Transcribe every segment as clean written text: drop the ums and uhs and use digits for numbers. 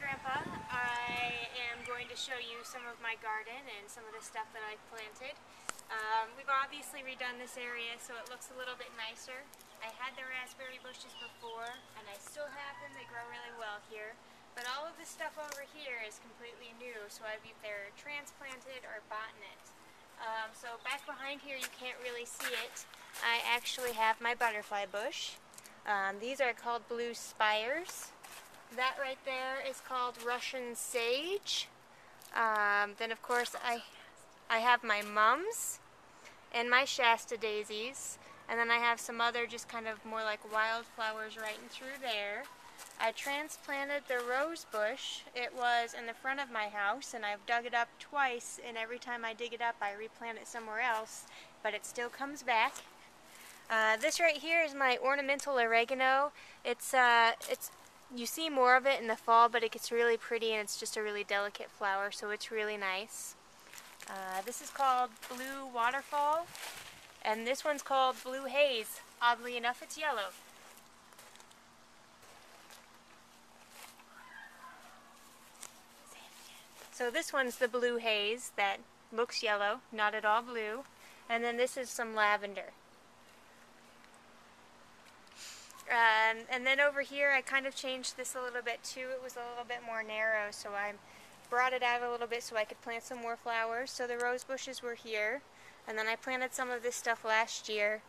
Grandpa. I am going to show you some of my garden and some of the stuff that I've planted. We've obviously redone this area so it looks a little bit nicer. I had the raspberry bushes before and I still have them. They grow really well here. But all of this stuff over here is completely new, so I've either transplanted or bought it. So back behind here you can't really see it. I actually have my butterfly bush. These are called blue spires. That right there is called Russian sage. Then of course I have my mums and my Shasta daisies, and then I have some other just kind of more like wildflowers right in through there. I transplanted the rose bush. It was in the front of my house and I've dug it up twice, and every time I dig it up I replant it somewhere else, but it still comes back. This right here is my ornamental oregano. It's you see more of it in the fall, but it gets really pretty and it's just a really delicate flower, so it's really nice. This is called Blue Waterfall, and this one's called Blue Haze. Oddly enough, it's yellow. So this one's the Blue Haze that looks yellow, not at all blue. And then this is some lavender. And then over here I kind of changed this a little bit too. It was a little bit more narrow, so I brought it out a little bit so I could plant some more flowers. So the rose bushes were here, and then I planted some of this stuff last year.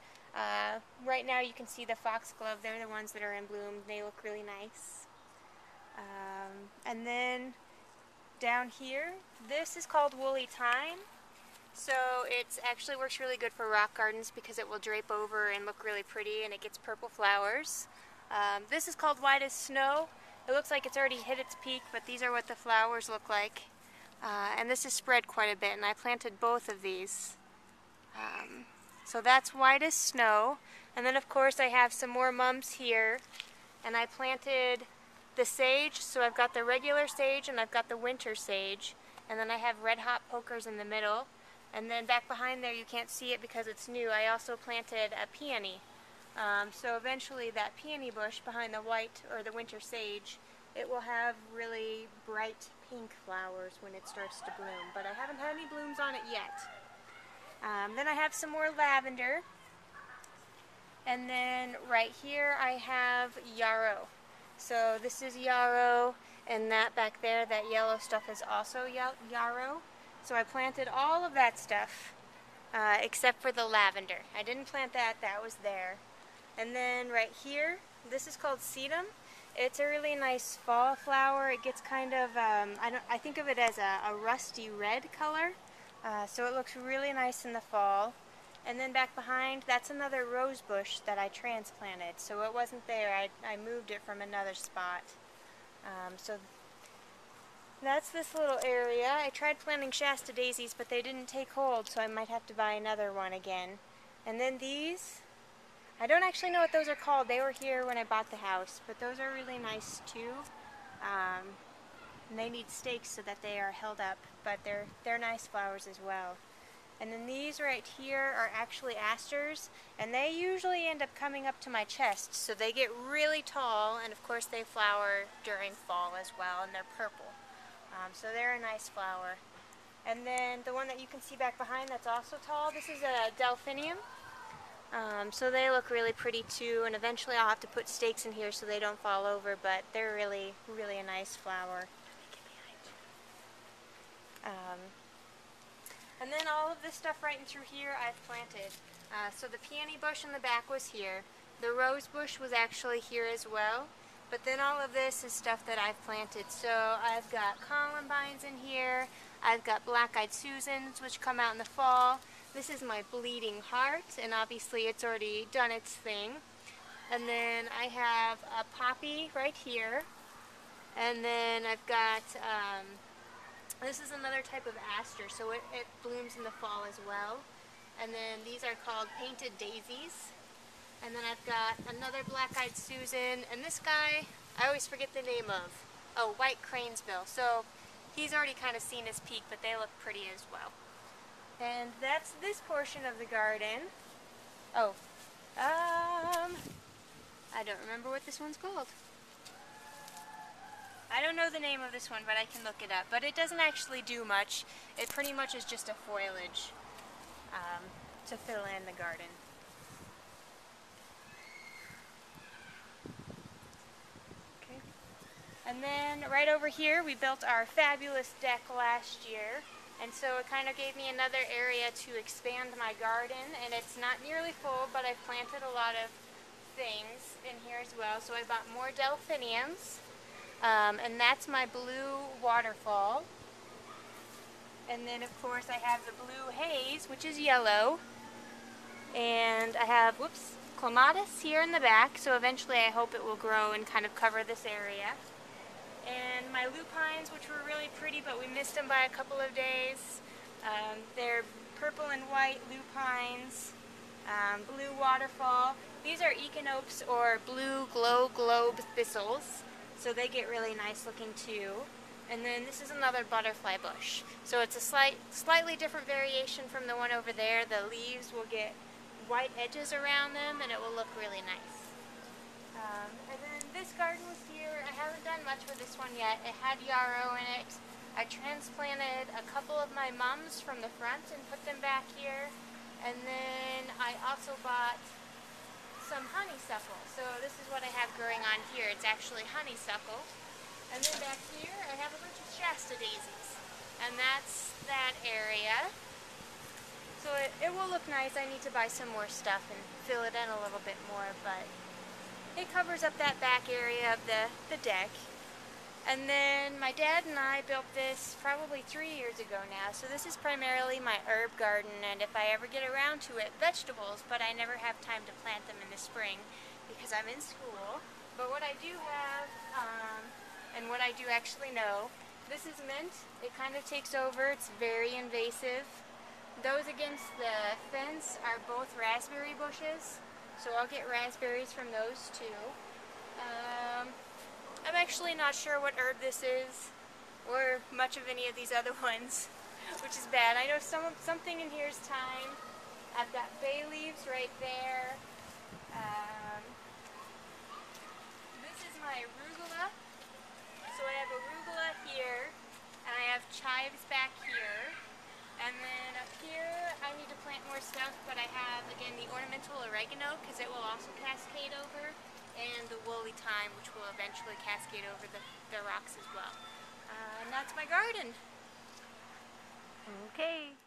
Right now you can see the foxglove. They're the ones that are in bloom. They look really nice. And then down here, this is called woolly thyme. So it actually works really good for rock gardens because it will drape over and look really pretty, and it gets purple flowers. This is called white as snow. It looks like it's already hit its peak, but these are what the flowers look like. And this is spread quite a bit, and I planted both of these. So that's white as snow. And then of course I have some more mums here, and I planted the sage. So I've got the regular sage and I've got the winter sage, and then I have red hot pokers in the middle. And then back behind there, you can't see it because it's new, I also planted a peony. So eventually that peony bush behind the white or the winter sage, it will have really bright pink flowers when it starts to bloom, but I haven't had any blooms on it yet. Then I have some more lavender, and then right here I have yarrow. So this is yarrow, and that back there, that yellow stuff is also yarrow. So I planted all of that stuff, except for the lavender. I didn't plant that, that was there. And then right here, this is called sedum. It's a really nice fall flower. It gets kind of, I think of it as a rusty red color. So it looks really nice in the fall. And then back behind, that's another rose bush that I transplanted. So it wasn't there, I moved it from another spot. So that's this little area. I tried planting Shasta daisies, but they didn't take hold, so I might have to buy another one again. And then these, I don't actually know what those are called. They were here when I bought the house, but those are really nice too. And they need stakes so that they are held up, but they're nice flowers as well. And then these right here are actually asters, and they usually end up coming up to my chest, so they get really tall, and of course they flower during fall as well, and they're purple. So they're a nice flower. And then the one that you can see back behind that's also tall, this is a delphinium. So they look really pretty too, and eventually I'll have to put stakes in here so they don't fall over, but they're really, really a nice flower. And then all of this stuff right in through here I've planted. So the peony bush in the back was here. The rose bush was actually here as well. But then all of this is stuff that I've planted. So I've got columbines in here. I've got black-eyed Susans, which come out in the fall. This is my bleeding heart, and obviously it's already done its thing. And then I have a poppy right here. And then I've got, this is another type of aster, so it blooms in the fall as well. And then these are called painted daisies. And then I've got another black-eyed Susan, and this guy, I always forget the name of. Oh, white cranesbill. So he's already kind of seen his peak, but they look pretty as well. And that's this portion of the garden. Oh, I don't remember what this one's called. I don't know the name of this one, but I can look it up. But it doesn't actually do much. It pretty much is just a foliage to fill in the garden. Okay. And then right over here, we built our fabulous deck last year. And so it kind of gave me another area to expand my garden. And it's not nearly full, but I've planted a lot of things in here as well. So I bought more delphiniums. And that's my blue waterfall. And then of course I have the blue haze, which is yellow. And I have, clematis here in the back, so eventually I hope it will grow and kind of cover this area. And my lupines, which were really pretty, but we missed them by a couple of days. They're purple and white lupines, blue waterfall. These are echinopes or blue glow globe thistles, so they get really nice looking too. And then this is another butterfly bush. So it's a slightly different variation from the one over there. The leaves will get white edges around them and it will look really nice. And then this garden was here. I haven't done much with this one yet. It had yarrow in it. I transplanted a couple of my mums from the front and put them back here. And then I also bought some honeysuckle. So this is what I have growing on here. It's actually honeysuckle. And then back here I have a bunch of Shasta daisies. And that's that area. So it will look nice. I need to buy some more stuff and fill it in a little bit more, but it covers up that back area of the deck. And then my dad and I built this probably 3 years ago now. So this is primarily my herb garden, and if I ever get around to it, vegetables, but I never have time to plant them in the spring because I'm in school. But what I do have, and what I do actually know, this is mint. It kind of takes over. It's very invasive. Those against the fence are both raspberry bushes, so I'll get raspberries from those too. I'm actually not sure what herb this is, or much of any of these other ones, which is bad. I know something in here is thyme. I've got bay leaves right there. This is my arugula. So I have arugula here, and I have chives back here. And then up here, I need to plant more stuff, but I have, again, the ornamental oregano, because it will also cascade over, and the woolly thyme, which will eventually cascade over the rocks as well. And that's my garden. Okay.